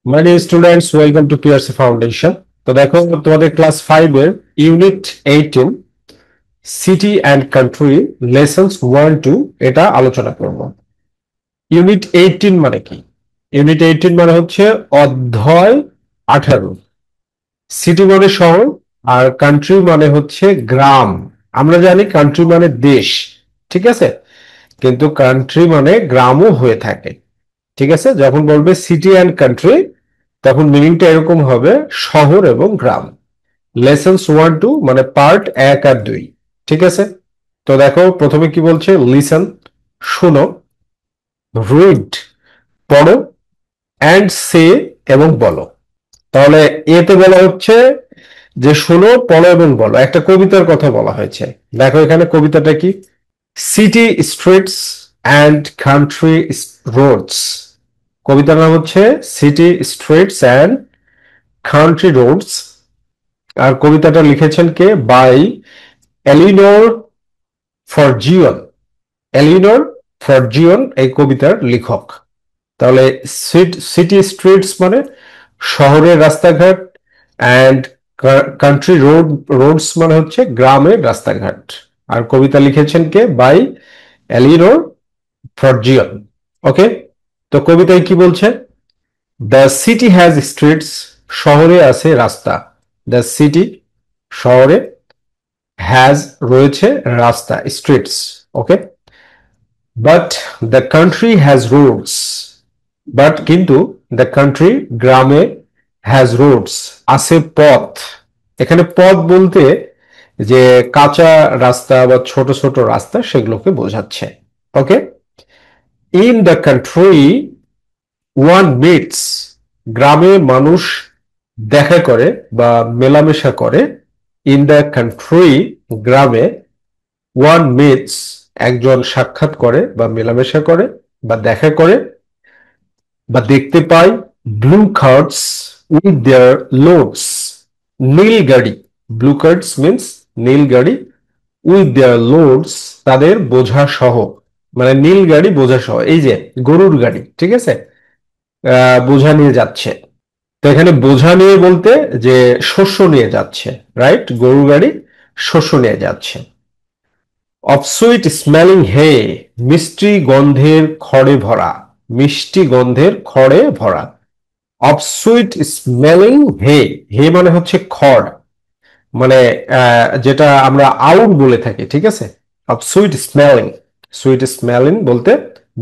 My dear students, welcome to PRC Foundation. তো দেখো তোমাদের ক্লাস 5 এর unit 18 city and country lessons 1-2 এটা আলোচনা করব। ইউনিট 18 মানে কি? ইউনিট 18 মানে হচ্ছে অধ্যায় 18। সিটি মানে শহর আর কান্ট্রি মানে হচ্ছে গ্রাম। আমরা জানি কান্ট্রি মানে দেশ, ঠিক আছে, কিন্তু কান্ট্রি মানে গ্রামও হয়ে থাকে। ঠিক আছে, যখন বলবে সিটি অ্যান্ড কান্ট্রি তখন মিনিংটা এরকম হবে শহর এবং গ্রাম। লেসন্স 1-2 মানে পার্ট 1 আর 2। ঠিক আছে, তো দেখো প্রথমে কি বলছে, লিসন শুনো, রিড পড়ো, অ্যান্ড সে এবং বলো। তাহলে এতে বলা হচ্ছে যে শোনো, পড়ো এবং বলো। একটা কবিতার কথা বলা হয়েছে, দেখো এখানে কবিতাটা কি, city streets and country roads. কবিতার নাম হচ্ছে city streets and country roads. আর কবিতাটা লিখেছেন কে? বাই এলিনোর ফরজিয়ন। এলিনোর ফরজিয়ন এই কবিতার লেখক। তাহলে সিটি স্ট্রিটস মানে শহরের রাস্তাঘাট, অ্যান্ড কান্ট্রি রোডস মানে হচ্ছে গ্রামের রাস্তাঘাট। আর কবিতা লিখেছেন কে? বাই এলিনোর ফরজিয়ন। ওকে, তো কবিতায় কি বলছে? দ্য সিটি হ্যাজ স্ট্রিটস, শহরে আছে রাস্তা। দ্য সিটি শহরে, হ্যাজ রয়েছে, রাস্তা streets. Okay, but the country has roads. But কিন্তু দ্য কান্ট্রি গ্রামে হ্যাজ রোডস আছে পথ। এখানে পথ বলতে যে কাঁচা রাস্তা বা ছোট ছোট রাস্তা সেগুলোকে বোঝাচ্ছে। Okay, in the country one meets, গ্রামে মানুষ দেখা করে বা মেলামেশা করে। ইন দ্য কান্ট্রি গ্রামে, ওয়ান মিটস একজন সাক্ষাৎ করে বা মেলামেশা করে বা দেখা করে বা দেখতে পায়, blue carts with their loads, নীল গাড়ি। ব্লু কার্টস মিনস নীল গাড়ি, উইথ দেয়ার লোডস তাদের বোঝা সহ। মানে নীল গাড়ি বোঝা সহ, এই যে গরুর গাড়ি, ঠিক আছে, বোঝা নিয়ে যাচ্ছে। তো এখানে বোঝা নিয়ে বলতে যে শস্য নিয়ে যাচ্ছে, রাইট, গরুর গাড়ি শস্য নিয়ে যাচ্ছে। অফ সুইট স্মেলিং হে, মিষ্টি গন্ধের খড়ে ভরা। মিষ্টি গন্ধের খড়ে ভরা। অফ সুইট স্মেলিং হে, হে মানে হচ্ছে খড়, মানে যেটা আমরা আউট বলে থাকি, ঠিক আছে। Of sweet smelling, sweet smelling বলতে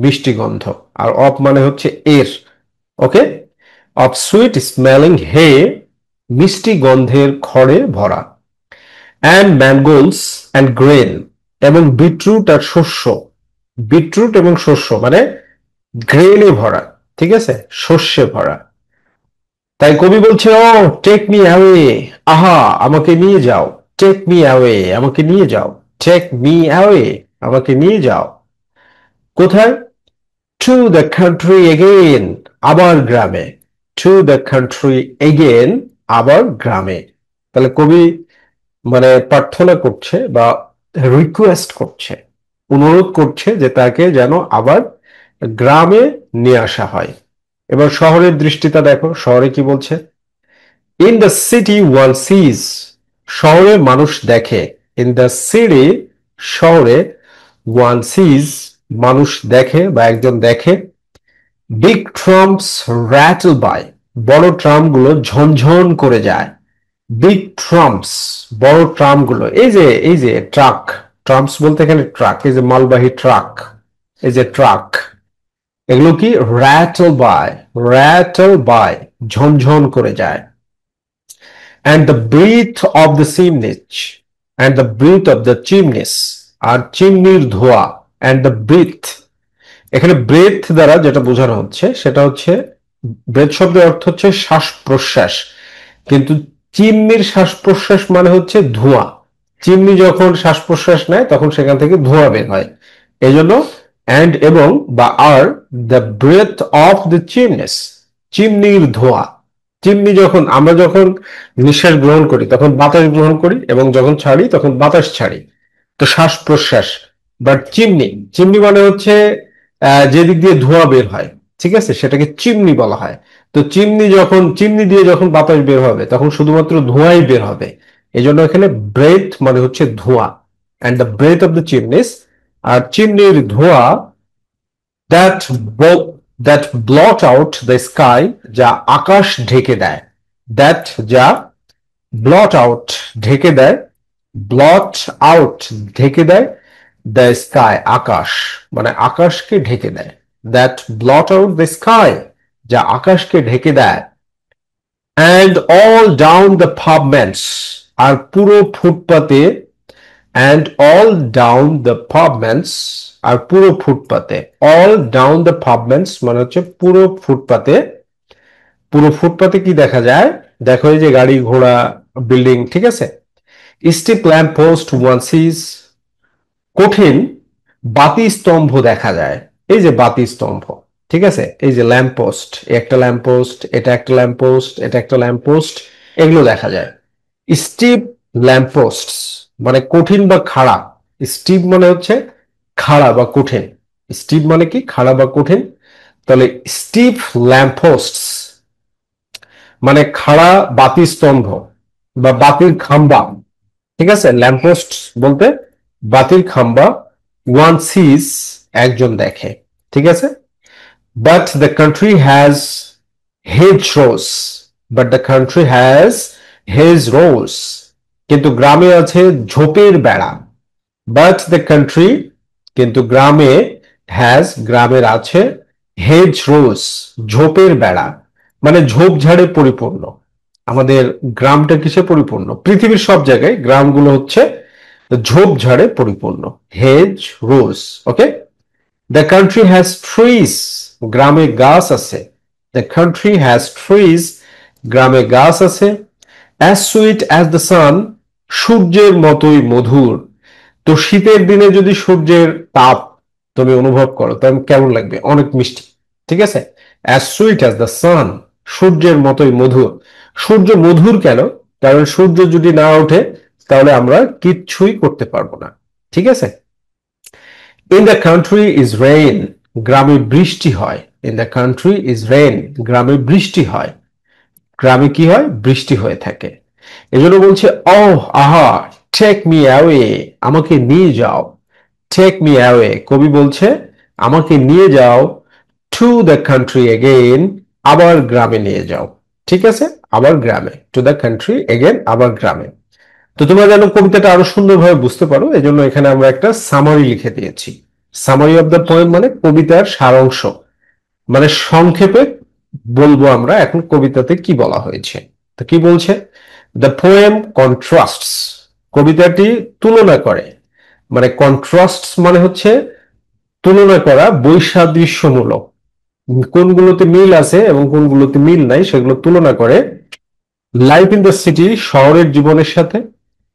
মিষ্টি গন্ধ, আর অফ মানে হচ্ছে এর। ওকে, অফ সুইট স্মেলিং হে, মিষ্টি গন্ধের খড়ে ভরা। অ্যান্ড ম্যাঙ্গোলস অ্যান্ড গ্রেন, এবং বিটরুট আর শস্য। বিটরুট এবং শস্য মানে গ্রেনে ভরা, ঠিক আছে, শস্যে ভরা। তাই কবি বলছে, ও টেক মি অ্যাওয়ে, আহা আমাকে নিয়ে যাও। টেক মি অ্যাওয়ে, আমাকে নিয়ে যাও। টেক মি অ্যাওয়ে, আমাকে নিয়ে যাও। কোথায়? টু দ্য কান্ট্রি এগেইন, আবার গ্রামে। টু দ্য কান্ট্রি এগেইন, আবার গ্রামে। তাহলে কবি মানে প্রার্থনা করছে বা রিকোয়েস্ট করছে, অনুরোধ করছে যে তাকে যেন আবার গ্রামে নিয়ে আসা হয়। এবার শহরের দৃষ্টিটা দেখো, শহরে কি বলছে? In the city one sees, শহরে মানুষ দেখে। ইন দ্য সিটি, শহরে, ওয়ান সিজ মানুষ দেখে বা একজন দেখে। বিগ ট্রাম্পস র্যাটল বাই, বড় ট্রামগুলো ঝনঝন করে যায়। বিগ ট্রাম্পস, বড় ট্রামগুলো, এই যে ট্রাক, ট্রাম্পস বলতে এখানে ট্রাক, এই যে মালবাহী ট্রাক, এই যে ট্রাক, এগুলো কি? র্যাটল বাই, র্যাটল বাই ঝনঝন করে যায়। and the breath of the chimney, and the breath of the chimneys, আর চিমনির ধোয়া, and the breath, এখানে ব্রেথ দ্বারা যেটা বোঝানো হচ্ছে সেটা হচ্ছে, ব্রেথ শব্দের অর্থ হচ্ছে শ্বাস প্রশ্বাস, কিন্তু চিমনির শ্বাস প্রশ্বাস মানে হচ্ছে ধোঁয়া। চিমনি যখন শ্বাস প্রশ্বাস নেয় তখন সেখান থেকে ধোঁয়া বের হয়। এই জন্য অ্যান্ড এবং বা আর the breath of the chimneys, চিমনির ধোঁয়া। চিমনি যখন আমরা যখন নিঃশ্বাস গ্রহণ করি তখন বাতাস গ্রহণ করি, এবং যখন ছাড়ি তখন বাতাস ছাড়ি, তো শ্বাস প্রশ্বাস। বাট চিমনি, চিমনি মানে হচ্ছে যে দিক দিয়ে ধোঁয়া বের হয়, ঠিক আছে, সেটাকে চিমনি বলা হয়। তো চিমনি দিয়ে যখন বাতাস বের হবে তখন শুধুমাত্র ধোঁয়াই বের হবে। এই জন্য এখানে ব্রেথ মানে হচ্ছে ধোঁয়া, and the breath of the chimneys, আর চিমনির ধোঁয়া that that blot out the sky, যা আকাশ ঢেকে দেয়, দ্যাট যা ব্লট আউট ঢেকে দেয়, ব্লট আউট ঢেকে দেয়, দ্য স্কাই আকাশ, মানে আকাশকে ঢেকে দেয়, that blot out the sky, যা আকাশকে ঢেকে দেয়, অ্যান্ড অল ডাউন দ্য পাভমেন্টস, আর পুরো ফুটপাতে, অ্যান্ড অল ডাউন দ্য পাভমেন্টস, আর পুরো ফুটপাতে, অল ডাউন দ্য পাভমেন্টস মানে হচ্ছে পুরো ফুটপাতে। পুরো ফুটপাতে কি দেখা যায়? দেখো এই যে গাড়ি ঘোড়া বিল্ডিং, ঠিক আছে। Steep lamp post one sees, কঠিন বাতি স্তম্ভ দেখা যায়। এই যে বাতি স্তম্ভ, ঠিক আছে, এই যে ল্যাম্প পোস্ট, একটা ল্যাম্প পোস্ট, এটা একটা ল্যাম্প পোস্ট, এটা একটা ল্যাম্প পোস্ট, এগুলো দেখা যায়। স্টিপ ল্যাম্প পোস্ট মানে কঠিন বা খাড়া। স্টিপ মানে হচ্ছে খাড়া বা কঠিন। স্টিপ মানে কি? খাড়া বা কঠিন। তাহলে স্টিপ ল্যাম্প পোস্ট মানে খাড়া বাতি স্তম্ভ বা বাতির খাম্বা, ঠিক আছে। ল্যাম্পপোস্ট বলতে বাতির খাম্বা, ওয়ান সিজ একজন দেখে, ঠিক আছে। But the country has hedgerows, but the country has hedgerows, কিন্তু গ্রামে আছে ঝোপের বেড়া। বাট দ্য কান্ট্রি, কিন্তু গ্রামে, হ্যাজ গ্রামের আছে, হেজ রোজ ঝোপের বেড়া, মানে ঝোপঝাড়ে পরিপূর্ণ। আমাদের গ্রামটা কিসে পরিপূর্ণ? পৃথিবীর সব জায়গায় গ্রামগুলো হচ্ছে ঝোপঝাড়ে পরিপূর্ণ। Hedge rose, okay. The country has trees, গ্রামে গাছ আছে। দ্য কান্ট্রি হ্যাজ ট্রিজ, গ্রামে গাছ আছে। As sweet as the sun, সূর্যের মতোই মধুর। তো শীতের দিনে যদি সূর্যের তাপ তুমি অনুভব করো তাহলে কেমন লাগবে? অনেক মিষ্টি, ঠিক আছে। As sweet as the sun, সূর্যের মতোই মধুর। সূর্য মধুর কেন? কারণ সূর্য যদি না ওঠে তাহলে আমরা কিচ্ছুই করতে পারবো না, ঠিক আছে। In the country is rain, গ্রামে বৃষ্টি হয়। In the country is rain, গ্রামে বৃষ্টি হয়। গ্রামে কি হয়? বৃষ্টি হয়ে থাকে। এজন্য বলছে ও আহা, টেক মি অ্যাওয়ে, আমাকে নিয়ে যাও। টেক মি অ্যাওয়ে, কবি বলছে আমাকে নিয়ে যাও। টু দ্য কান্ট্রি এগেইন, আবার গ্রামে নিয়ে যাও, ঠিক আছে। আবার গ্রামে, টু দ্য কান্ট্রি এগেইন, আবার গ্রামে। তো তোমরা যেন কবিতাটা আরো সুন্দরভাবে বুঝতে পারো এজন্য এখানে আমরা একটা সামারি লিখে দিয়েছি। সামারি অফ দ্য পোয়েম মানে কবিতার সারাংশ, মানে সংক্ষেপে বলবো আমরা এখন কবিতাতে কি বলা হয়েছে। তো কি বলছে? দ্য পোয়েম কন্ট্রাস্টস, কবিতাটি তুলনা করে। মানে কন্ট্রাস্ট মানে হচ্ছে তুলনা করা, বৈসাদৃশ্যমূলক। কোনগুলোতে মিল আছে এবং কোনগুলোতে মিল নাই সেগুলো তুলনা করে। লাইফ ইন দ্য সিটি, শহরের জীবনের সাথে।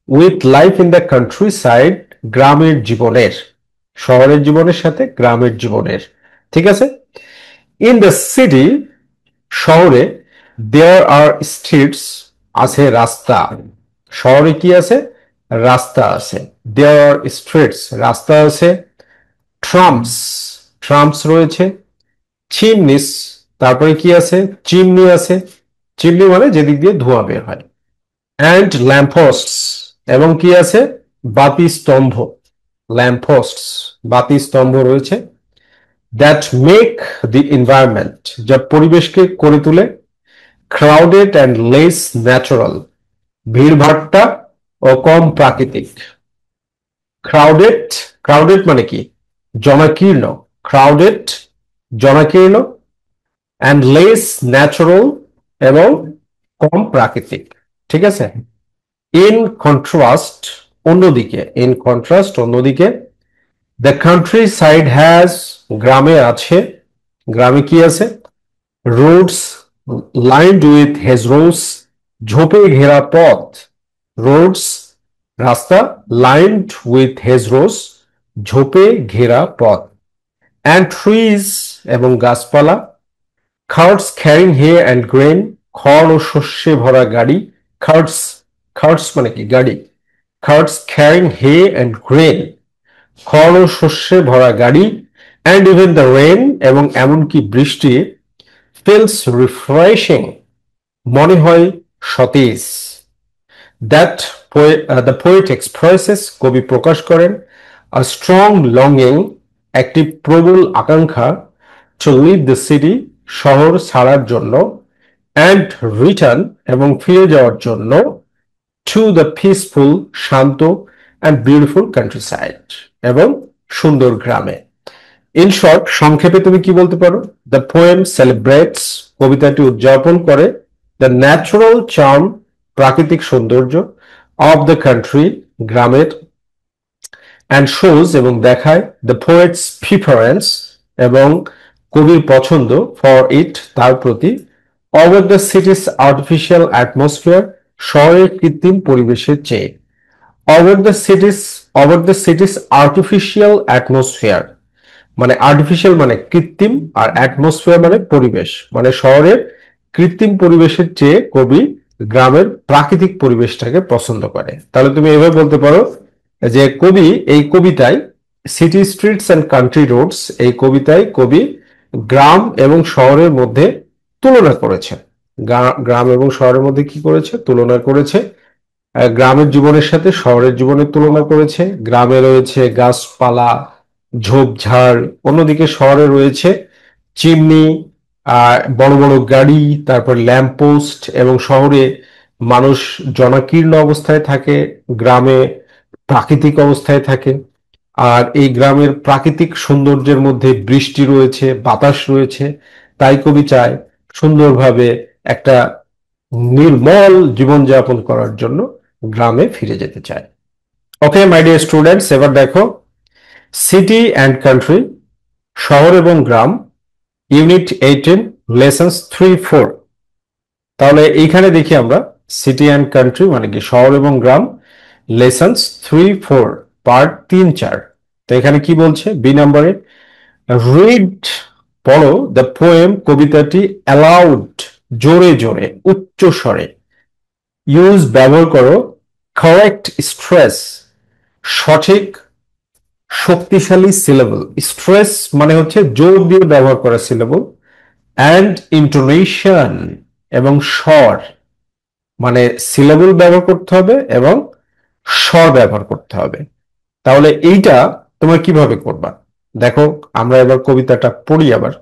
With life in the country side, গ্রামের জীবনের, শহরের জীবনের সাথে গ্রামের জীবনের, ঠিক আছে। ইন দ্য সিটি, শহরে, দেয়ার আর স্ট্রিটস, আছে রাস্তা। শহরে কি আছে? রাস্তা আছে। দেয়ার আর স্ট্রিটস, রাস্তা আছে। ট্রামস, ট্রামস রয়েছে। চিমনিস, তারপরে কি আছে? চিমনি আছে। চিমনি মানে যেদিক দিয়ে ধোঁয়া বের হয়। অ্যান্ড ল্যাম্পপোস্টস, এবং কি আছে? বাতি স্তম্ভ। ল্যাম্পপোস্টস, বাতি স্তম্ভ রয়েছে। দ্যাট মেক দি এনভায়রনমেন্ট, যা পরিবেশকে করে তোলে ক্রাউডেড অ্যান্ড লেস ন্যাচারাল, ভিড়ভাট্টা ও কম প্রাকৃতিক। ক্রাউডেড, ক্রাউডেড মানে কি? জনাকীর্ণ। ক্রাউডেড, জনাকীর্ণ, অ্যান্ড লেস ন্যাচারাল, এবং কম প্রাকৃতিক, ঠিক আছে। ইন কন্ট্রাস্ট, অন্যদিকে, ইন কন্ট্রাস্ট অন্যদিকে। দ্য কান্ট্রি সাইড হ্যাজ, গ্রামে আছে, গ্রামে কি আছে? রোডস লাইন্ড উইথ হেজরোস, ঝোপে ঘেরা পথ। রোডস রাস্তা, লাইন্ড উইথ হেজরোস ঝোপে ঘেরা পথ। অ্যান্ড ট্রিজ, এবং গাছপালা। খার্টস ক্যারিং হে অ্যান্ড গ্রেন, খড় ও শস্যে ভরা গাড়ি। খার্টস, খার্টস মানে কি? গাড়ি। খার্টস ক্যারিং হে অ্যান্ড গ্রেন, খড় ও শস্যে ভরা গাড়ি। অ্যান্ড ইভেন দ্য রেন, এবং এমনকি বৃষ্টি। feels refreshing, মনে হয় সতেজ। That the poet expresses, কবি প্রকাশ করেন, a strong longing, একটি প্রবল আকাঙ্ক্ষা, to leave the city, শহর ছাড়ার জন্য, and return, এবং ফিরে যাওয়ার জন্য, to the peaceful, Shanto and beautiful countryside, এবং সুন্দর গ্রামে। ইন শর্ট, সংক্ষেপে তুমি কি বলতে পারো? দ্য পোয়েম সেলিব্রেটস, কবিতাটি উদযাপন করে, দ্য ন্যাচারাল চার্ম, প্রাকৃতিক সৌন্দর্য, অফ দ্য কান্ট্রি, গ্রামের, অ্যান্ড শোজ, এবং দেখায়, দ্য পোয়েটস প্রিফারেন্স, এবং কবির পছন্দ, ফর ইট, তার প্রতি, over the cities artificial atmosphere, শহরের কৃত্রিম পরিবেশের চেয়ে। Over the cities artificial atmosphere, মানে আর্টিফিশিয়াল মানে কৃত্রিম, আর অ্যাটমসফিয়ার মানে পরিবেশ, মানে শহরের কৃত্রিম পরিবেশের চেয়ে কবি গ্রামের প্রাকৃতিক পরিবেশটাকে পছন্দ করে। তাহলে তুমি এভাবে বলতে পারো যে কবি এই কবিতায় city streets and country roads, এই কবিতায় কবি গ্রাম এবং শহরের মধ্যে তুলনা করেছে। গ্রাম এবং শহরের মধ্যে কি করেছে? তুলনা করেছে। গ্রামের জীবনের সাথে শহরের জীবনের তুলনা করেছে। গ্রামে রয়েছে গাছপালা, ঝোপঝাড়, অন্যদিকে শহরে রয়েছে চিমনি, বড় বড় গাড়ি, তারপর ল্যাম্পপোস্ট, এবং শহরে মানুষ জনাকীর্ণ অবস্থায় থাকে, গ্রামে প্রাকৃতিক অবস্থায় থাকে। আর এই গ্রামের প্রাকৃতিক সৌন্দর্যের মধ্যে বৃষ্টি রয়েছে, বাতাস রয়েছে, তাই কবি চায় সুন্দরভাবে একটা নির্মল জীবনযাপন করার জন্য গ্রামে ফিরে যেতে চায়। ওকে মাই ডিয়ার স্টুডেন্টস, এবার দেখো সিটি অ্যান্ড কান্ট্রি, শহর এবং গ্রাম, ইউনিট 18, লেসন্স 3-4। তাহলে এইখানে দেখি আমরা সিটি অ্যান্ড কান্ট্রি মানে কি শহর এবং গ্রাম, লেসন্স 3-4, পার্ট 3-4। তো এখানে কি বলছে? বি নম্বরে, রিড, পড়ো, দ্য পোয়েম, কবিতাটি, অ্যালাউড, জোরে জোরে, উচ্চ স্বরে, ইউজ, ব্যবহার করো, কারেক্ট স্ট্রেস, সঠিক শক্তিশালী সিলেবল, স্ট্রেস মানে হচ্ছে জোর দিয়ে ব্যবহার করা সিলেবল, অ্যান্ড ইন্টোনেশন, এবং স্বর, মানে সিলেবল ব্যবহার করতে হবে এবং স্বর ব্যবহার করতে হবে। তাহলে এইটা তোমরা কিভাবে করবা? দেখো আমরা এবার কবিতাটা পড়ি। আবার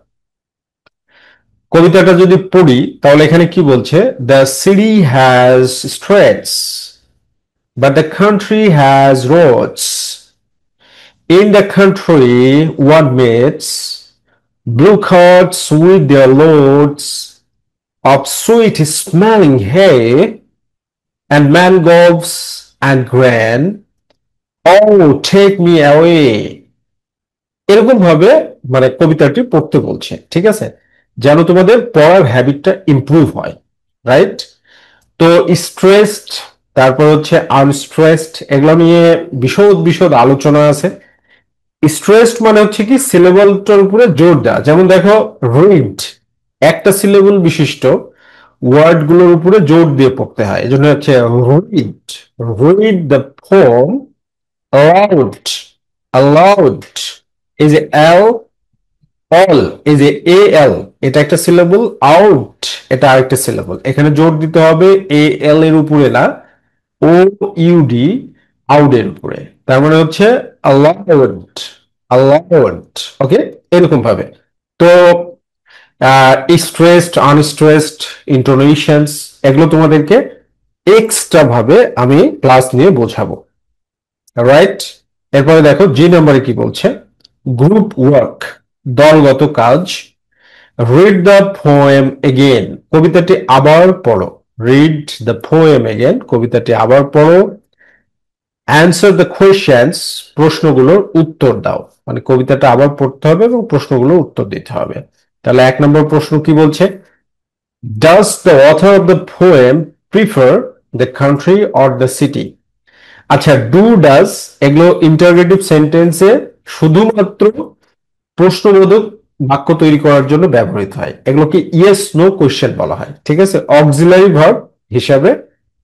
কবিতাটা যদি পড়ি তাহলে এখানে কি বলছে? The city has streets but the country has roads. In the country one meets blue carts with their loads of sweet smelling hay and mangoes and grain. Oh, take me away. এরকম ভাবে মানে কবিতাটি পড়তে বলছে, ঠিক আছে, যেন তোমাদের পড়ার হ্যাবিটটা ইমপ্রুভ হয়, রাইট? তো স্ট্রেসড, তারপর হচ্ছে আনস্ট্রেসড, এগুলো নিয়ে বিশদ বিশদ আলোচনা আছে। স্ট্রেসড মানে হচ্ছে কি সিলেবলটার উপরে জোর দেওয়া। যেমন দেখো রিড, একটা সিলেবল বিশিষ্ট ওয়ার্ড গুলোর উপরে জোর দিয়ে পড়তে হয়, এই জন্য হচ্ছে read, read the poem allowed, allowed, এই যে এল, অল, এই যে এ এল, এটা একটা সিলেবল, আউট এটা আরেকটা সিলেবল, এখানে জোর দিতে হবে এ এল এর উপরে না, ও ইউডি, আউট এর উপরে। তার মানে হচ্ছে allowed, allowed, ওকে, এরকম ভাবে। তো স্ট্রেসড, আনস্ট্রেসড, ইন্টোনেশনস, এগুলো তোমাদেরকে এক্সট্রা ভাবে আমি ক্লাস নিয়ে বোঝাবো, রাইট? এরপরে দেখো জি নম্বরে কি বলছে? গ্রুপ ওয়ার্ক, দলগত কাজ। রিড দ্য পোয়েম এগেন, কবিতাটি আবার পড়ো। রিড দ্য পোয়েম এগেন, কবিতাটি আবার পড়ো। অ্যান্সার দ্য কোয়েশ্চেন্স, প্রশ্নগুলোর উত্তর দাও, মানে কবিতাটা আবার পড়তে হবে এবং প্রশ্নগুলোর উত্তর দিতে হবে। তাহলে 1 নম্বর প্রশ্ন কি বলছে? Does the author of the poem prefer the country or the city? আচ্ছা, ডু, ডাজ এগুলো ইন্টারোগেটিভ সেন্টেন্সে শুধুমাত্র প্রশ্নবোধক বাক্য তৈরি করার জন্য ব্যবহৃত হয়। এগুলোকে ইয়েস নো কোয়েশ্চেন বলা হয়, ঠিক আছে? অক্সিলারি ভার্ব হিসাবে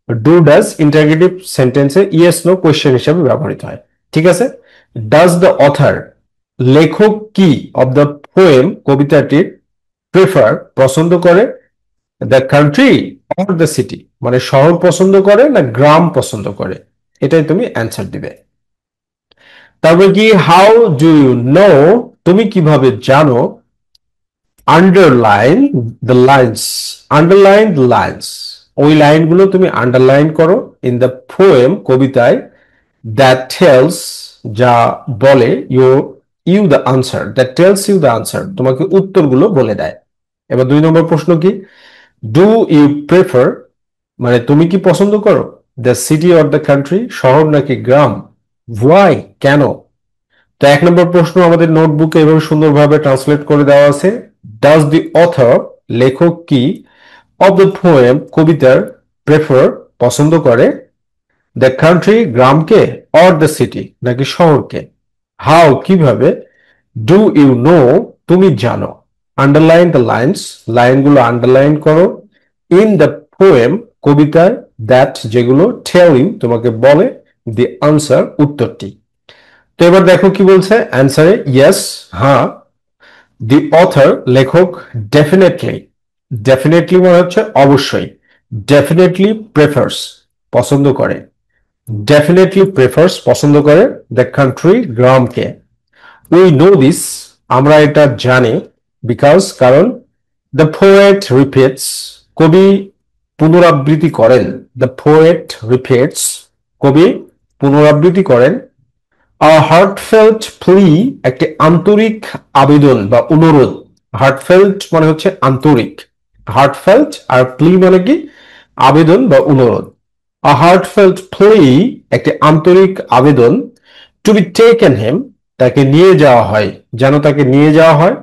ডু, ডাজ ইন্টারোগেটিভ সেন্টেন্সে ইয়েস নো কোয়েশ্চেন হিসাবে ব্যবহৃত হয়, ঠিক আছে? ডাজ দ্য অথর, লেখক কি, অফ দ্য পোয়েম কবিতাটির, প্রেফার পছন্দ করে, the country or the city মানে শহর পছন্দ করে না গ্রাম পছন্দ করে, এটাই তুমি অ্যান্সার দিবে। তারপরে কি, হাউ ডু ইউ নো, তুমি কিভাবে জানো, underline the lines, underline the lines, ওই লাইনগুলো তুমি আন্ডারলাইন করো ইন দ্য পোয়েম, কবিতায়, দ্যাট টেলস, যা বলে, you the answer, that tells you the answer, তোমাকে উত্তরগুলো বলে দেয়। এবার 2 নম্বর প্রশ্ন কি, ডু ইউ প্রেফার মানে তুমি কি পছন্দ করো, the city or the country, শহর নাকি গ্রাম, ওয়াই কেন। তো 1 নম্বর প্রশ্ন আমাদের নোটবুকে এভাবে সুন্দরভাবে ট্রান্সলেট করে দেওয়া আছে, ডাজ দি অথর, লেখক কি, অফ দ্য পোয়েম, কবিতার, প্রেফার পছন্দ করে, দ্য কান্ট্রি গ্রামকে, অর দ্য সিটি নাকি শহরকে, হাউ কিভাবে, ডু ইউ নো তুমি জানো, আন্ডারলাইন দ্য লাইন্স লাইনগুলো আন্ডারলাইন করো, ইন দ্য পোয়েম কবিতায়, দ্যাট যেগুলো, টেল ইউ তোমাকে বলে, দি আনসার উত্তরটি। তো এবার দেখো কি বলছে অ্যান্সারে, ইয়েস হ্যাঁ, দি অথর লেখক, ডেফিনেটলি, ডেফিনেটলি মানে হচ্ছে অবশ্যই, ডেফিনেটলি প্রেফার্স পছন্দ করে, ডেফিনেটলি প্রেফার্স পছন্দ করে, দ্য কান্ট্রি গ্রামকে, উই নো দিস আমরা এটা জানি, বিকজ কারণ, দ্য পোয়েট রিপিটস কবি পুনরাবৃত্তি করেন, দ্য পোয়েট রিপিটস কবি পুনরাবৃত্তি করেন, আ হার্টফেল্ট প্লি একটি আন্তরিক আবেদন বা অনুরোধ, হার্টফেল্ট মানে হচ্ছে আন্তরিক, হার্টফেল্ট আর প্লি মানে কি আবেদন বা অনুরোধ, আ হার্টফেল্ট প্লি একটি আন্তরিক আবেদন, টু বি টেকেন হিম তাকে নিয়ে যাওয়া হয়, যেন তাকে নিয়ে যাওয়া হয়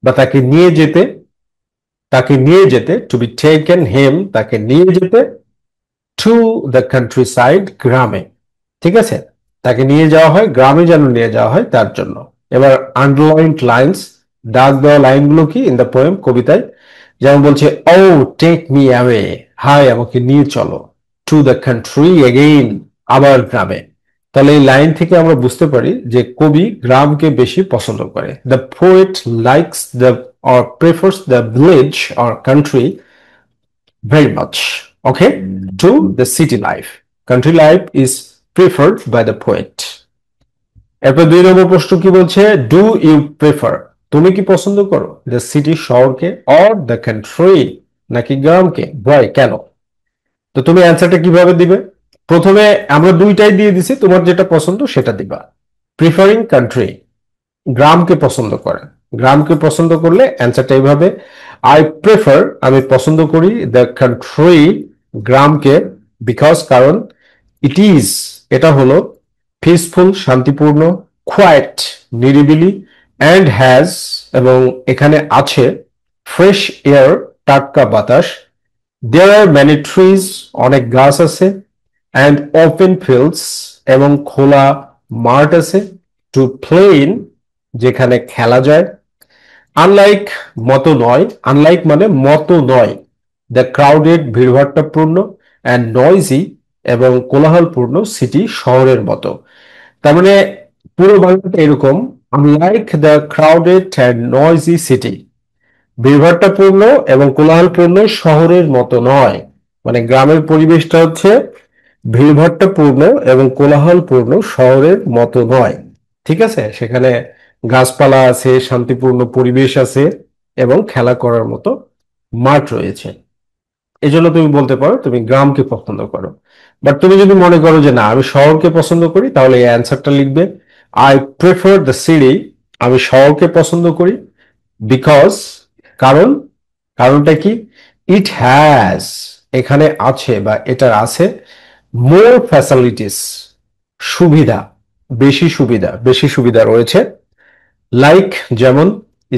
বা তাকে নিয়ে যেতে, তাকে নিয়ে যেতে, টু বি টেকেন হিম তাকে নিয়ে যেতে, টু দ্য কান্ট্রি সাইড গ্রামে, ঠিক আছে, তাকে নিয়ে যাওয়া হয় গ্রামে, যেন নিয়ে যাওয়া হয় তার জন্য। এবার আন্ডারলাইন্ড লাইন্স, দাগ দেওয়া লাইনগুলো কি, ইন দ্য পোয়েম কবিতায়, যেমন বলছে, ও টেক মি অ্যাওয়ে, হাই আমাকে নিয়ে চলো, টু দ্য কান্ট্রি এগেইন আবার গ্রামে। তাহলে এই লাইন থেকে আমরা বুঝতে পারি যে কবি গ্রামকে বেশি পছন্দ করে, the poet likes the or prefers the village or country very much, okay, to the city life, country life is preferred by the poet। এরপর 2 নম্বর প্রশ্ন কি বলছে, ডু ইউ প্রেফার তুমি কি পছন্দ করো, দ্য সিটি শহরকে, অর দ্য কান্ট্রি নাকি গ্রামকে, ওয়াই কেন। তো তুমি অ্যান্সারটা কিভাবে দিবে, প্রথমে আমরা দুইটাই দিয়ে দিছি, তোমার যেটা পছন্দ সেটা দিবা। প্রিফারিং কান্ট্রি গ্রামকে পছন্দ করে, গ্রামকে পছন্দ করলে অ্যান্সারটা এইভাবে, আই প্রেফার আমি পছন্দ করি, দ্য কান্ট্রি গ্রামকে, বিকজ কারণ, ইট ইজ এটা হলো, পিসফুল শান্তিপূর্ণ, কোয়াইট নিরিবিলি, অ্যান্ড হ্যাজ এবং এখানে আছে, ফ্রেশ এয়ার টাটকা বাতাস, দেয়ার আর ম্যানি ট্রিজ অনেক গাছ আছে, অ্যান্ড ওপেন ফিল্ডস এবং খোলা মাঠ আছে, টু প্লে ইন যেখানে খেলা যায়, আনলাইক মতো নয়, আনলাইক মানে মতো নয়, দ্য ক্রাউডেড ভিড়ভাট্টাপূর্ণ, অ্যান্ড নয়জি এবং কোলাহলপূর্ণ, সিটি শহরের মতো। তার মানে পুরো বাংলাটা এরকম, unlike the crowded and noisy city, ভিড়ভাট্টাপূর্ণ এবং কোলাহলপূর্ণ শহরের মতো নয়, মানে গ্রামের পরিবেশটা হচ্ছে ভিড়ভাট্টাপূর্ণ এবং কোলাহলপূর্ণ শহরের মতো নয়, ঠিক আছে, সেখানে গাছপালা আছে, শান্তিপূর্ণ পরিবেশ আছে এবং খেলা করার মতো মাঠ রয়েছে, এজন্য তুমি বলতে পারো তুমি গ্রামকে পছন্দ করো। বাট তুমি যদি মনে করো যে না আমি শহরকে পছন্দ করি, তাহলে এই অ্যান্সারটা লিখবে, আই প্রেফার দ্য সিটি, আমি শহরকে পছন্দ করি, বিকজ কারণ, কারণটা কি, ইট হ্যাজ এখানে আছে বা এটার আছে, মোর ফ্যাসিলিটিস সুবিধা, বেশি সুবিধা রয়েছে, লাইক যেমন,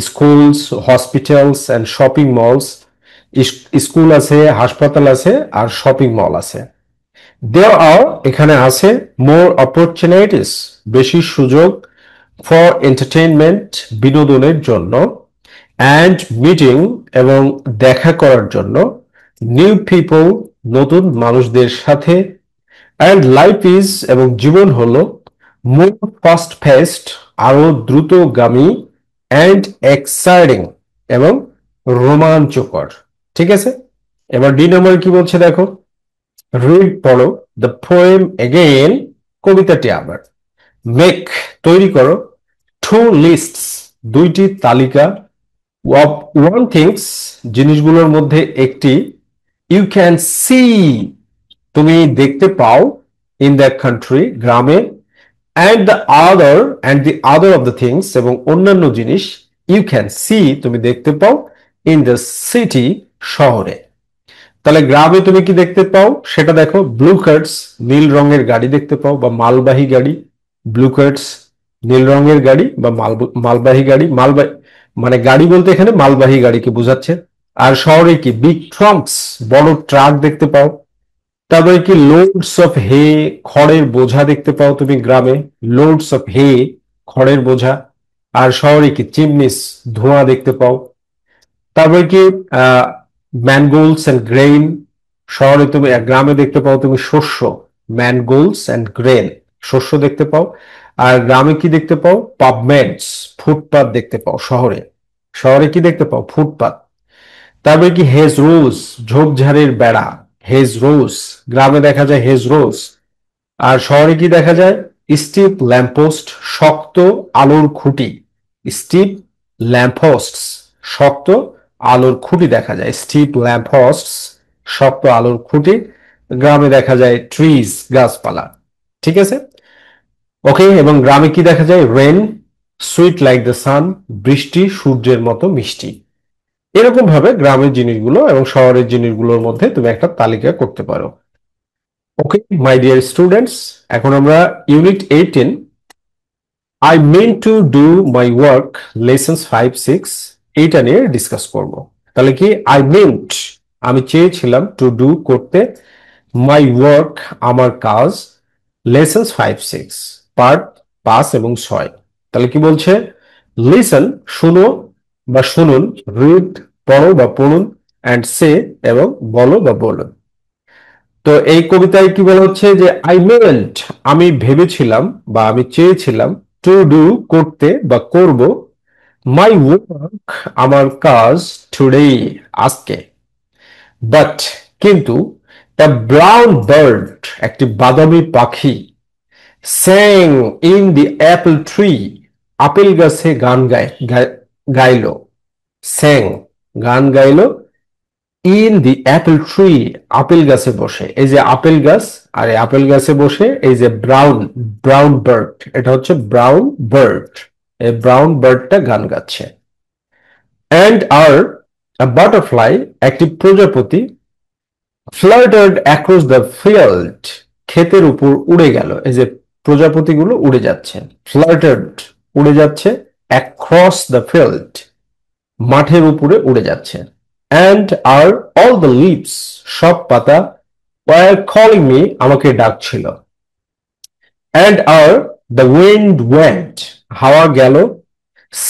schools hospitals and shopping malls, school আছে, হাসপাতাল আছে আর শপিং মল আছে, দেয়ার আর এখানে আছে, মোর অপরচুনিটিস বেশি সুযোগ, ফর এন্টারটেইনমেন্ট বিনোদনের জন্য, অ্যান্ড মিটিং এবং দেখা করার জন্য, নিউ পিপল নতুন মানুষদের সাথে, অ্যান্ড লাইফ ইজ এবং জীবন হলো, মোর ফাস্ট পেস্ট আরো দ্রুতগামী, অ্যান্ড এক্সাইটিং এবং রোমাঞ্চকর। ঠিক আছে, এবার ডি নম্বর কি বলছে দেখো, রিড পড়ো দ্য পোয়েম এগেইন, কবিতাটি আবার। মেক তৈরি করো, টু লিস্টস দুইটি তালিকা, অফ ওয়ান থিংস জিনিসগুলোর মধ্যে একটি, ইউ ক্যান সি তুমি দেখতে পাও, ইন দ্যাট কান্ট্রি গ্রামে, and the other of the things এবং অন্যান্য জিনিস, ইউ ক্যান সি তুমি দেখতে পাও, ইন দ্য সিটি শহরে। তাহলে গ্রামে তুমি কি দেখতে পাও সেটা দেখো, ব্লু কার্টস নীল রঙের গাড়ি দেখতে পাও বা মালবাহী গাড়ি, ব্লু কার্টস নীল রঙের গাড়ি বা মালবাহী গাড়ি, মালবাহী মানে গাড়ি বলতে এখানে মালবাহী গাড়িকে বোঝাচ্ছে। আর শহরে কি বিগ ট্রাঙ্কস বড় ট্রাক দেখতে পাও। তারপরে কি লোডস অফ হে খড়ের বোঝা দেখতে পাও তুমি গ্রামে, লোডস অফ হে খড়ের বোঝা। আর শহরে কি চিমনিস ধোঁয়া দেখতে পাও। তারপরে কি ম্যানগোলস এন্ড গ্রেইন, শহরে তুমি গ্রামে দেখতে পাও তুমি শস্য, ম্যানগোলস এন্ড গ্রেন শস্য দেখতে পাও। আর গ্রামে কি দেখতে পাও, পাবমেন্টস ফুটপাত দেখতে পাও শহরে, শহরে কি দেখতে পাও ফুটপাত। তারপরে কি হেজ রোজ ঝোপঝাড়ের বেড়া, হেজ রোজ গ্রামে দেখা যায় হেজ রোজ। আর শহরে কি দেখা যায়, স্টিপ ল্যাম্পপোস্ট শক্ত আলোর খুঁটি, স্টিপ ল্যাম্পপোস্ট শক্ত আলোর খুঁটি দেখা যায়, স্টিপ ল্যাম্পপোস্ট শক্ত আলোর খুঁটি। গ্রামে দেখা যায় ট্রিজ গাছপালা। ঠিক আছে, ওকে। এবং গ্রামে কি দেখা যায়, rain sweet like the sun বৃষ্টি সূর্যের মতো মিষ্টি। এরকম ভাবে গ্রামের জিনিসগুলো এবং শহরের জিনিসগুলোর মধ্যে তুমি একটা তালিকা করতে পারো। ওকে মাই ডিয়ার স্টুডেন্টস, এখন আমরা unit 18 I mean to do my work lessons 5-6 এইটা নিয়ে ডিসকাস করব। তাহলে কি আই মেন্ট আমি চেয়েছিলাম, টু ডু করতে, মাই ওয়ার্ক আমার কাজ, লেসন্স 5-6 পার্ট 5 এবং 6। তাহলে কি বলছে, লিসন শুনো বা শুনুন, রিড পড়ো বা পড়ুন, অ্যান্ড সে এবং বলো বা বলুন। তো এই কবিতায় কি বলা হচ্ছে যে আই মেন্ট আমি ভেবেছিলাম বা আমি চেয়েছিলাম, টু ডু করতে বা করব, মাই ওয়ার্ক আমার কাজ, টুডে আজকে, বাট কিন্তু, দ্য ব্রাউন বার্ড একটি বাদামি পাখি, sang in the apple tree apple গাছে গান গাইল, স্যাং গান গাইল, in the apple tree apple গাছে বসে। এই যে আপেল গাছ, আর এই আপেল গাছে বসে এই যে ব্রাউন ব্রাউন বার্ড, এটা হচ্ছে ব্রাউন বার্ড, এই ব্রাউন বার্ডটা গান গাচ্ছে। অ্যান্ড আর বাটারফ্লাই একটি প্রজাপতি, ফ্লার্টেড অ্যাক্রস দ্য ফিল্ড ক্ষেতের উপর উড়ে গেল। এই যে প্রজাপতিগুলো উড়ে যাচ্ছে, ফ্লার্টেড উড়ে যাচ্ছে, অ্যাক্রস দ্য ফিল্ড মাঠের উপরে উড়ে যাচ্ছে। অ্যান্ড আর অল দ্য লিভস সব পাতা, ওয়ার কলিং মি আমাকে ডাকছিল। অ্যান্ড আর দ্য উইন্ড ওয়েন্ট হাওয়া গেল,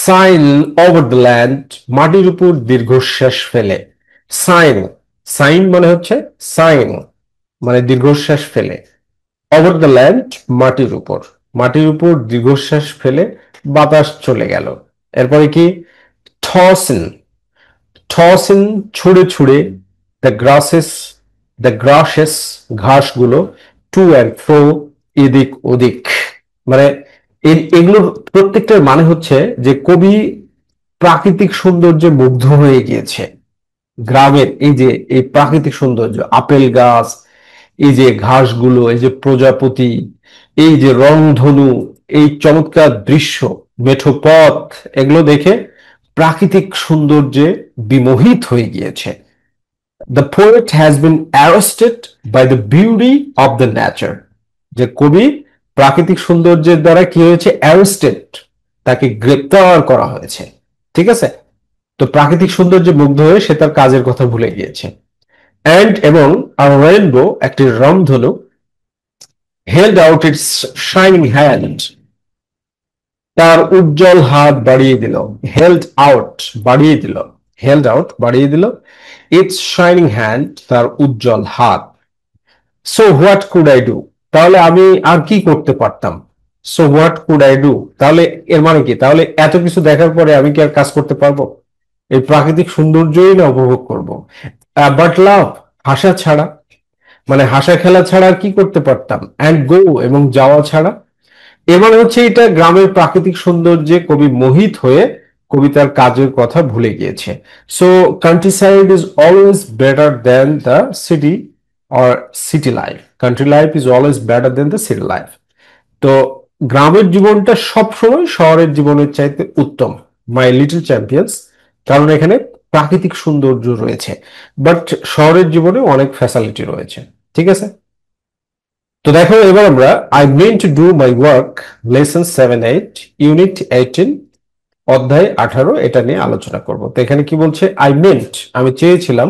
সাইন ওভার দ্য ল্যান্ড মাটির উপর দীর্ঘশ্বাস ফেলে। সাইন সাইন মানে হচ্ছে সাইন মানে দীর্ঘশ্বাস ফেলে, ওভার দ্য ল্যান্ড মাটির উপর, মাটির উপর দীর্ঘশ্বাস ফেলে বাতাস চলে গেল। এরপরে কি, টসিন টসিন ছুঁড়ে ছুঁড়ে, দ্য গ্রাসেস দ্য গ্রাসেস ঘাসগুলো, টু অ্যান্ড ফ্রো এদিক ওদিক। মানে এগুলোর প্রত্যেকটার মানে হচ্ছে যে কবি প্রাকৃতিক সৌন্দর্যে মুগ্ধ হয়ে গিয়েছে। গ্রামের এই যে এই প্রাকৃতিক সৌন্দর্য, আপেল গাছ, এই যে ঘাসগুলো, এই যে প্রজাপতি, এই যে রংধনু, এই চমৎকার দৃশ্য, মেঠো পথ, এগুলো দেখে প্রাকৃতিক সৌন্দর্যে বিমোহিত হয়ে গিয়েছে। The poet has been arrested by the beauty of the nature, যে কবি প্রাকৃতিক সৌন্দর্যের দ্বারা কি হয়েছে, অ্যারেস্টেড তাকে গ্রেপ্তার করা হয়েছে। ঠিক আছে, তো প্রাকৃতিক সৌন্দর্যে মুগ্ধ হয়ে সে তার কাজের কথা ভুলে গিয়েছে। অ্যান্ড এবং আর রেইনবো একটি রংধনু, held out it's shining hand তার উজ্জ্বল হাত বাড়িয়ে দিল, হেল্ড আউট বাড়িয়ে দিল, হেল্ড আউট বাড়িয়ে দিল, ইটস শাইনিং হ্যান্ড তার উজ্জ্বল হাত। So what could I do তাহলে আমি আর কি করতে পারতাম, so what could I do তাহলে এর মানে কি, তাহলে এত কিছু দেখার পরে আমি কি আর কাজ করতে পারবো, এই প্রাকৃতিক সৌন্দর্যই না উপভোগ করব। বাট লাভ, হাসা ছাড়া, মানে হাসা খেলা ছাড়া আর কি করতে পারতাম? অ্যান্ড গো, এবং যাওয়া ছাড়া। এবার হচ্ছে এটা গ্রামের প্রাকৃতিক সৌন্দর্যে কবি মোহিত হয়ে কবিতার কাজের কথা ভুলে গিয়েছে। So country side is always better then the city or city life. Country life is always better then the city life. তো গ্রামের জীবনটা সবসময় শহরের জীবনের চাইতে উত্তম, মাই লিটল চ্যাম্পিয়ন্স, কারণ এখানে প্রাকৃতিক সৌন্দর্য রয়েছে, বাট শহরের জীবনে অনেক ফ্যাসিলিটি রয়েছে। ঠিক আছে, তো দেখো এবার আমরা I mean to do my work lesson 7-8 unit 18 অধ্যায় 18 এটা নিয়ে আলোচনা করব। তো এখানে কি বলছে? আই মিন্ট, আমি চেয়েছিলাম,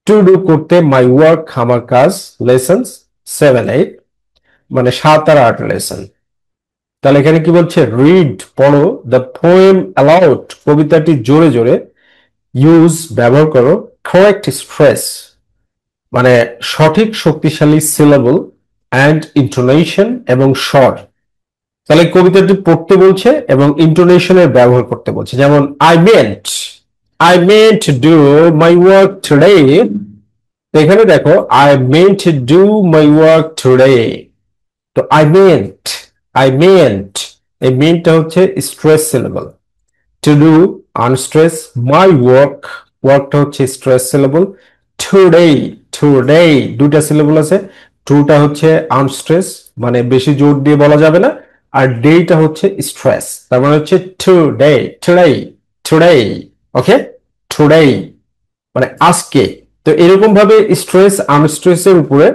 টু ডু করতে, মাই ওয়ার্ক আমার কাজ, লেসন 7-8 মানে 7 আর 8 লেসন। তাহলে এখানে কি বলছে? রিড পড়ো, দ্য পোয়েম অ্যালাউড কবিতাটি জোরে জোরে, ইউজ ব্যবহার করো, কারেক্ট স্ট্রেস মানে সঠিক শক্তিশালী সিলেবল, অ্যান্ড ইন্টোনেশন এবং স্বর। তাহলে কবিতাটি পড়তে বলছে এবং ইন্টোনেশনের ব্যবহার করতে বলছে। যেমন I meant do my work today. এখানে দেখো I meant do my work today. তো আই মেন্ট এই মেন্টটা হচ্ছে stress syllable, to do unstress, my ওয়ার্কটা হচ্ছে স্ট্রেস সিলেবল, টুডে টুডে দুটা সিলেবল আছে, টুটা হচ্ছে আনস্ট্রেস মানে বেশি জোর দিয়ে বলা যাবে না, আর ডেটা হচ্ছে স্ট্রেস, তার মানে হচ্ছে টুডে টুডে টুডে। ওকে, টুডে মানে আজকে। তো এরকম ভাবে স্ট্রেস আনস্ট্রেসের উপরে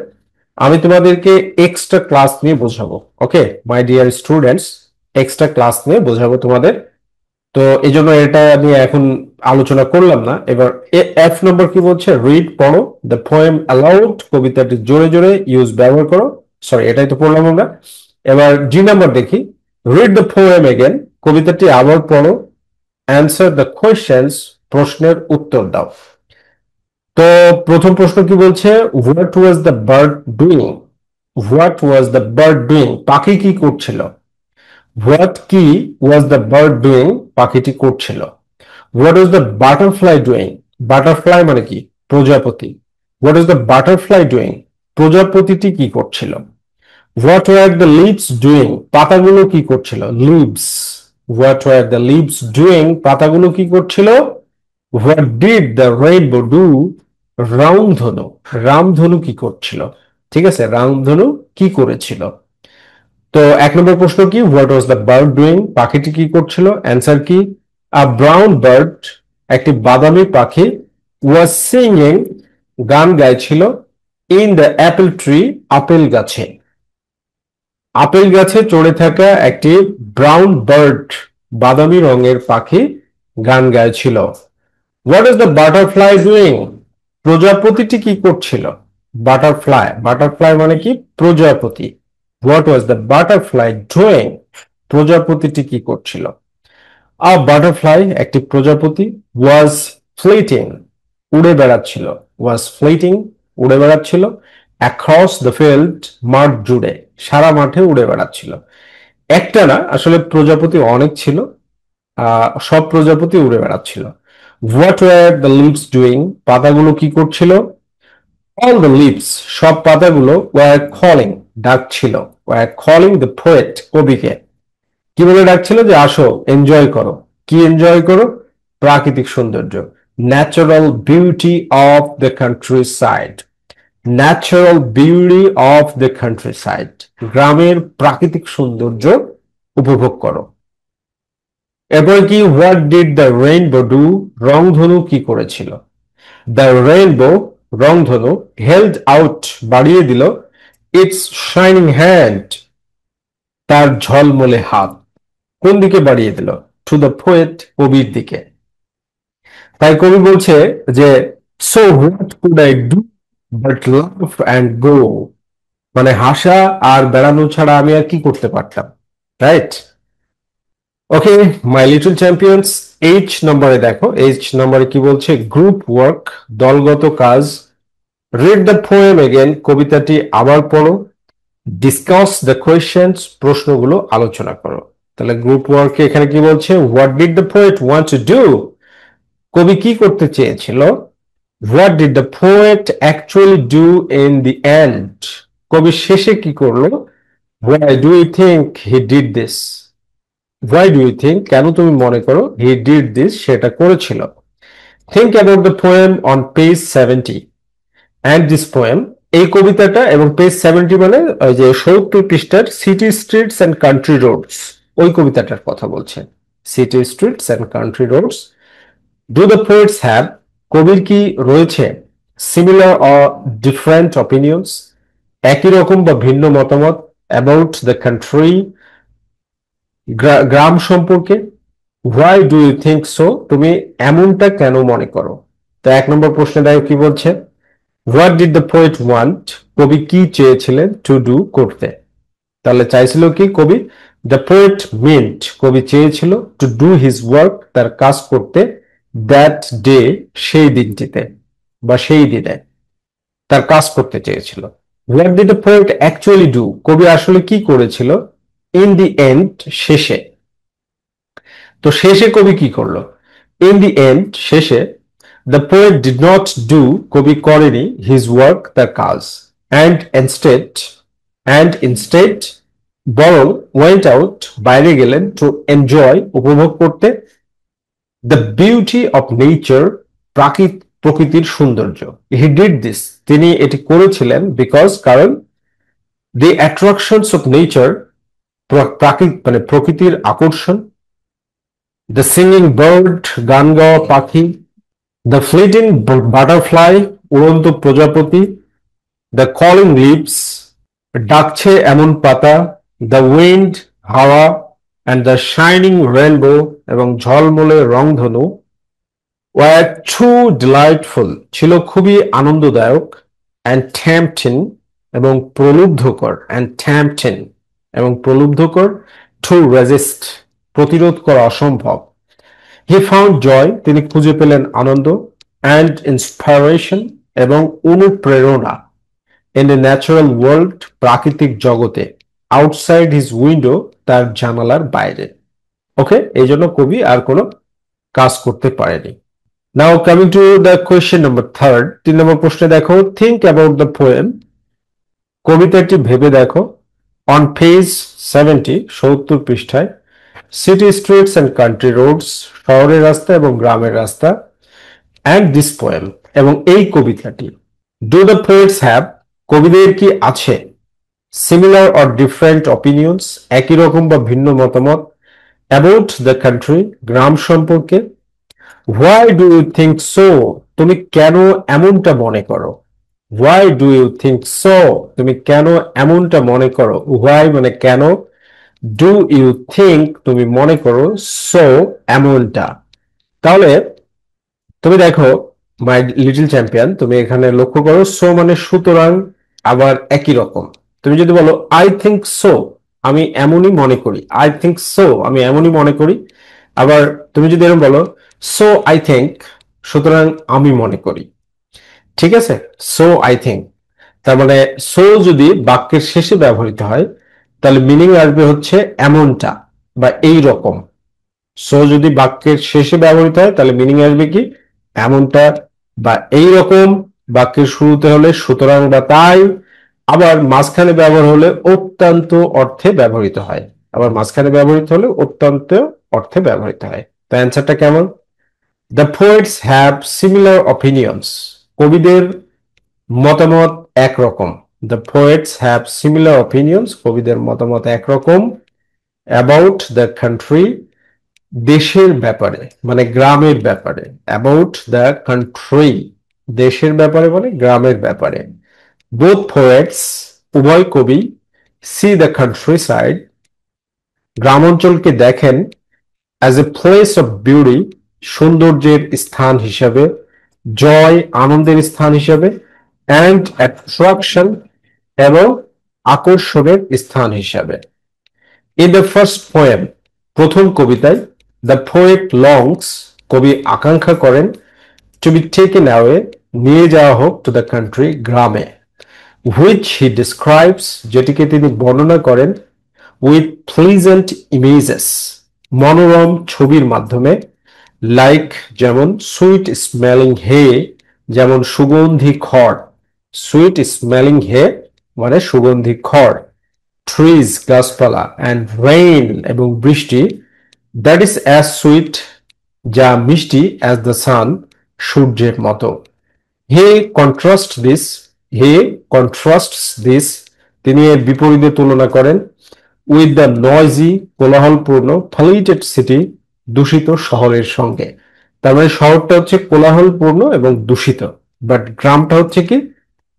আমি তোমাদেরকে এক্সট্রা ক্লাস নিয়ে বোঝাবো। Okay my dear students, extra class নিয়ে বোঝাবো তোমাদের। তো এই জন্য এটা নিয়ে এখন আলোচনা করলাম না। এবার এফ নম্বর কি বলছে? রিড পড়ো, দ্য পোয়েম অ্যালাউড কবিতাটি জোরে জোরে, ইউজ ব্যবহার করো। সরি, এটাই তো পড়লাম আমরা। এবার জি নাম্বার দেখি, রিড দ্য পোয়েম এগেন কবিতাটি আবার পড়ো, অ্যান্সার দ্য কোয়েশ্চেন্স প্রশ্নের উত্তর দাও। তো প্রথম প্রশ্ন কি বলছে? What was the bird doing? What was the bird doing, পাখি কি করছিল? হোয়াট কি ওয়াজ দ্য বার্ড ডুইং, পাখিটি করছিল। What was the butterfly doing? Butterfly মানে কি? প্রজাপতি। What was the butterfly doing, প্রজাপতিটি কি করছিল। What were the leaves doing, পাতাগুলো কি করছিল? Leaves. What were the leaves doing, পাতাগুলো কি করছিল। What did the rainbow do, রামধনু, রামধনু কি করছিল। ঠিক আছে, রামধনু কি করেছিল। তো এক নম্বর প্রশ্ন কি? What was the bird doing, পাখিটি কি করছিল। অ্যান্সার কি? আ ব্রাউন বার্ড, একটি বাদামি পাখি, ওয়াজ সিঙ্গিং, গান গাইছিল, in the Apple tree, apple গাছে। আপেল গাছে চড়ে থাকা একটি ব্রাউন বার্ড, বাদামি রঙের পাখি গান গাইছিল। What is the butterfly doing, প্রজাপতিটি কি করছিল। বাটারফ্লাই, বাটারফ্লাই মানে কি? প্রজাপতি। What was the butterfly doing, প্রজাপতিটি কি করছিল। আ বাটারফ্লাই, একটি প্রজাপতি, ওয়াজ ফ্লিটিং, উড়ে বেড়াচ্ছিল। ওয়াজ ফ্লিটিং, উড়ে বেড়াচ্ছিল, অ্যাক্রস দ্য ফিল্ড, মাঠ জুড়ে, সারা মাঠে উড়ে বেড়াচ্ছিল। একটা না, আসলে প্রজাপতি অনেক ছিল, সব প্রজাপতি উড়ে বেড়াচ্ছিল। What were the leaves doing, পাতাগুলো কি করছিল। অল দ্য লিভস, সব পাতাগুলো, ওয়ার কলিং, ডাকছিল, ওয়ার কলিং দ্য পোয়েট, কবিকে। কি বলে ডাকছিল? যে আসো, এনজয় করো। কি এনজয় করো? প্রাকৃতিক সৌন্দর্য, natural beauty of the country side. Natural beauty of the country side, গ্রামের প্রাকৃতিক সৌন্দর্য উপভোগ করো। এরপর কি? What did the rainbow do, রংধনু কি করেছিল। দ্য রেইনবো, রংধনু, হেল্ড আউট, বাড়িয়ে দিল, ইটস শাইনিং হ্যান্ড, তার ঝলমলে হাত। কোন দিকে বাড়িয়ে দিল? টু দ্য পোয়েট, কবির দিকে। তাই কবি বলছে যে so what could I do but love and go, মানে হাসা আর বেড়ানো ছাড়া আমি আর কি করতে পারতাম। Right? Okay my little champions, H নম্বরে দেখো, এইচ নম্বরে কি বলছে? গ্রুপ ওয়ার্ক, দলগত কাজ। রিড দ্য পোয়েম এগেন, কবিতাটি আবার পড়ো। ডিসকাস দ্য কোয়েশ্চেন্স, প্রশ্নগুলো আলোচনা করো। তাহলে গ্রুপ ওয়ার্কে এখানে কি বলছে? What did the poet want to do, কবি কি করতে চেয়েছিল? What did the poet actually do in the end? কবি শেষে কি করলো? Why do you think he did this? Why do you think, কেন তুমি মনে করো, হি ডিড দিস, সেটা করেছিল? Think about the poem on page 70 and this poem. এই কবিতাটা এবং পেজ 70 মানে ওই যে 70 পৃষ্ঠার city streets and country roads, ওই কবিতাটার কথা বলছে। City streets and country roads. Do the poets have, কবির কি রয়েছে সিমিলার অর ডিফারেন্ট অপিনিয়ন্স, একই রকম বা ভিন্ন মতামত, অ্যাবাউট দ্য কান্ট্রি, গ্রাম সম্পর্কে? Why do you think so, তুমি এমনটা কেন মনে করো? তো 1 নম্বর প্রশ্নে দেখো কি বলছে, what did the poet want, কবি কি চেয়েছিলেন টু ডু, করতে? তাহলে চাইছিল কি কবি? দ্য পোয়েট মিন্ট, কবি চেয়েছিল টু ডু হিজ ওয়ার্ক, তার কাজ করতে, দ্যাট ডে, সেই দিনটিতে বা সেই দিনে তার কাজ করতে চেয়েছিল। What did the poet actually do, কবি আসলে কি করেছিল? ইন দি এন্ড, শেষে। তো শেষে কবি কি করলো? ইন দি এন্ড, শেষে। The poet did not do, কবি করেনি, হিজ ওয়ার্ক, তার কাজ। অ্যান্ড ইনস্টেড, বরং ওয়েন্ট আউট, বাইরে গেলেন, টু এনজয়, উপভোগ করতে, দ্য বিউটি অফ নেচার, প্রকৃতির সৌন্দর্য। হি ডিড দিস, তিনি এটি করেছিলেন, বিকজ, কারণ, দি অ্যাট্রাকশনস অফ নেচার, মানে প্রকৃতির আকর্ষণ, দ্য সিঙ্গিং বার্ড, গান গাওয়া পাখি, দ্য ফ্লিটিং বাটারফ্লাই, উড়ন্ত প্রজাপতি, দ্য কলিং লিভস, ডাকছে এমন পাতা, দ্য উইন্ড, হাওয়া, অ্যান্ড দ্য শাইনিং রেনবো, এবং ঝলমলে রংধনু, ওয়ার টু ডিলাইটফুল, ছিল খুবই আনন্দদায়ক, অ্যান্ড ট্যাম্পটিং, এবং প্রলুব্ধকর, টু রেজিস্ট, প্রতিরোধ করা অসম্ভব। হি ফাউন্ড জয়, তিনি খুঁজে পেলেন আনন্দ, অ্যান্ড ইন্সপাইরেশন, এবং অনুপ্রেরণা, ইন এ ন্যাচারাল ওয়ার্ল্ড, প্রাকৃতিক জগতে, আউটসাইড হিজ উইন্ডো, তার জানালার বাইরে। ওকে, এই জন্য কবি আর কোনো কাজ করতে পারেনি। নাও coming to the question number 3, 3 নম্বর প্রশ্নে দেখো, থিঙ্ক অ্যাবাউট দ্য পোয়েম, কবিতাটি ভেবে দেখো, অন পেজ 70, 70 পৃষ্ঠায়, city streets and country roads, শহরের রাস্তা এবং গ্রামের রাস্তা, অ্যান্ড দিস পোয়েম, এবং এই কবিতাটি। ডু দ্য পোয়েটস হ্যাভ, কবিদের কি আছে সিমিলার অর ডিফারেন্ট অপিনিয়ন্স, একই রকম বা ভিন্ন মতামত, অ্যাবাউট দ্য কান্ট্রি, গ্রাম সম্পর্কে? Why do you think so, তুমি কেন এমনটা মনে করো? Why do you think so, তুমি কেন এমনটা মনে করো? হোয়াই মানে কেন, ডু ইউ থিঙ্ক, তুমি মনে করো, সো, এমনটা। তাহলে তুমি দেখো, মাই লিটল চ্যাম্পিয়ন, তুমি এখানে লক্ষ্য করো, সো মানে সুতরাং, আবার একই রকম। তুমি যদি বলো আই থিঙ্ক সো, আমি এমনই মনে করি, আই থিঙ্ক সো, আমি এমনই মনে করি। আবার তুমি যদি এরকম বলো, সো আই থিঙ্ক, সুতরাং আমি মনে করি। ঠিক আছে, সো আই থিঙ্ক, তার মানে সো যদি বাক্যের শেষে ব্যবহৃত হয়, তাহলে মিনিং আসবে হচ্ছে এমনটা বা এই রকম। সো যদি বাক্যের শেষে ব্যবহৃত হয়, তাহলে মিনিং আসবে কি এমনটা বা এই রকম। বাক্যের শুরুতে হলে সুতরাং বা তাই, আবার মাঝখানে ব্যবহার হলে অত্যন্ত অর্থে ব্যবহৃত হয়, আবার মাঝখানে ব্যবহৃত হলে অত্যন্ত অর্থে ব্যবহৃত হয়। তো অ্যান্সারটা কেমন? The poets have similar opinions, কবিদের মতামত একরকম। The poets have similar opinions, কবিদের মতামত একরকম। অ্যাবাউট দ্য কান্ট্রি, দেশের ব্যাপারে মানে গ্রামের ব্যাপারে। অ্যাবাউট দ্য কান্ট্রি, দেশের ব্যাপারে মানে গ্রামের ব্যাপারে। বোথ পোয়েটস, উভয় কবি, সি দ্য কান্ট্রি সাইড, গ্রামাঞ্চলকে দেখেন, as a place of beauty, সৌন্দর্যের স্থান হিসাবে, জয়, আনন্দের স্থান হিসাবে, অ্যান্ড অ্যাট্রাকশন, এবং আকর্ষণের স্থান হিসাবে। ইন দ্য ফার্স্ট পোয়েম, প্রথম কবিতায়, দ্য পোয়েট লংস, কবি আকাঙ্ক্ষা করেন, টু বি টেকেন অ্যাওয়ে, নিয়ে যাওয়া হোক, টু দ্য কান্ট্রি, গ্রামে, হুইচ হি ডিসক্রাইবস, যেটিকে তিনি বর্ণনা করেন, উইথ প্লিজেন্ট ইমেজেস, মনোরম ছবির মাধ্যমে, লাইক যেমন সুইট স্মেলিং হে, যেমন সুগন্ধি খড়। সুইট স্মেলিং হে মানে সুগন্ধি খড়। ট্রিজ গাছপালা, অ্যান্ড রেইন এবং বৃষ্টি, দ্যাট ইজ অ্যাজ সুইট যা মিষ্টি, অ্যাজ দ্য সান সূর্যের মতো। He contrast this, he contrasts this তিনি এর বিপরীতে তুলনা করেন, উইথ দ্য নয়জি কোলাহলপূর্ণ পলিউটেড সিটি দূষিত শহরের সঙ্গে। তার মানে শহরটা হচ্ছে কোলাহলপূর্ণ এবং দূষিত, বাট গ্রামটা হচ্ছে কি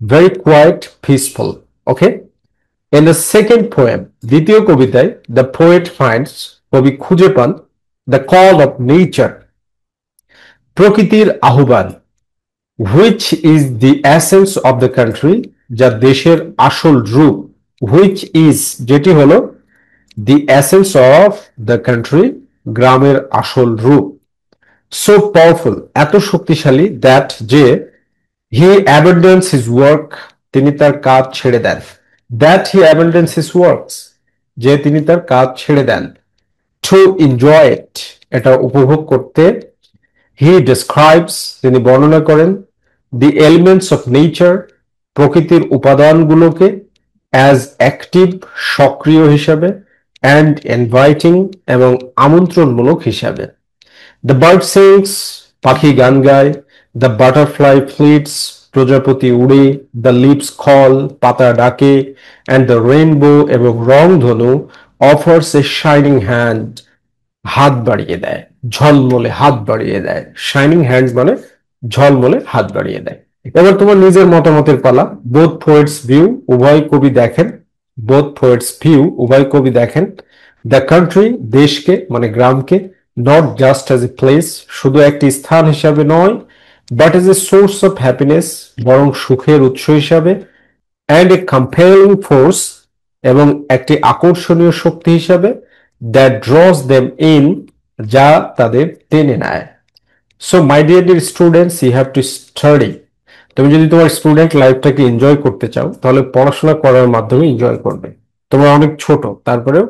very quiet peaceful. Okay, in the second poem, দ্বিতীয় কবিতায়, দ্য পোয়েট ফাইন্ডস কবি খুঁজে পান, দ্য কল অফ নেচার প্রকৃতির আহ্বান, which is the essence of the country যা দেশের আসল রূপ, হুইচ ইজ যেটি হলো দি এসেন্স অফ দ্য কান্ট্রি গ্রামের আসল রূপ, সো পাওয়ারফুল এত শক্তিশালী, দ্যাট যে, হি অ্যাবেন্ডন্স হিজ ওয়ার্ক তিনি তার কাজ ছেড়ে দেন, দ্যাট হি অ্যাবেন্ডন্স হিজ ওয়ার্কস যে তিনি তার কাজ ছেড়ে দেন, টু এনজয় ইট এটা উপভোগ করতে, হি ডেসক্রাইবস তিনি বর্ণনা করেন, দি এলিমেন্টস অফ নেচার প্রকৃতির উপাদানগুলোকে, অ্যাজ অ্যাক্টিভ সক্রিয় হিসাবে, অ্যান্ড ইনভাইটিং এবং আমন্ত্রণমূলক হিসাবে। দ্য বার্ড সিংস পাখি গান গায়, দ্য বাটারফ্লাই ফ্লিটস প্রজাপতি উড়ে, দ্য লিভস কল পাতা ডাকে, অ্যান্ড দ্য রেইনবো এবং রংধনু অফার্স এ শাইনিং হ্যান্ড হাত বাড়িয়ে দেয়, ঝলমলে হাত বাড়িয়ে দেয়। শাইনিং হ্যান্ড মানে ঝলমলে হাত বাড়িয়ে দেয়। এবার তোমার নিজের মতামতের পালা। বোথ পোয়েটস ভিউ উভয় কবি দেখেন, বোথ পোয়েটস ভিউ উভয় কবি দেখেন দ্য কান্ট্রি দেশকে মানে গ্রামকে, not just as a place শুধু একটি স্থান হিসাবে নয়, but as a source of happiness বরং সুখের উৎস হিসাবে, অ্যান্ড এ কম্পেলিং ফোর্স এবং একটি আকর্ষণীয় শক্তি হিসাবে, দ্যাট ড্রস দেম ইন যা তাদের টেনে নেয়। So my dear students, you have to study. তুমি যদি তোমার স্টুডেন্ট লাইফটাকে এনজয় করতে চাও তাহলে পড়াশোনা করার মাধ্যমে এনজয় করবে। তোমরা অনেক ছোট, তারপরেও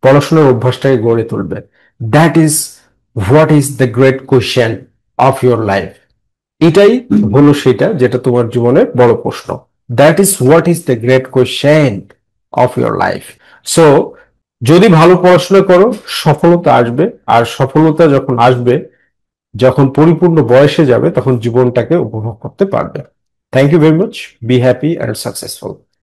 পড়াশোনার অভ্যাসটাকে গড়ে তুলবে। That is what is the great question of your life. এটাই হলো সেটা যেটা তোমার জীবনের বড় প্রশ্ন। That is what is the great question of your life. So যদি ভালো পড়াশোনা করো সফলতা আসবে, আর সফলতা যখন আসবে, যখন পরিপূর্ণ বয়সে যাবে তখন জীবনটাকে উপভোগ করতে পারবে। Thank you very much, be happy and successful.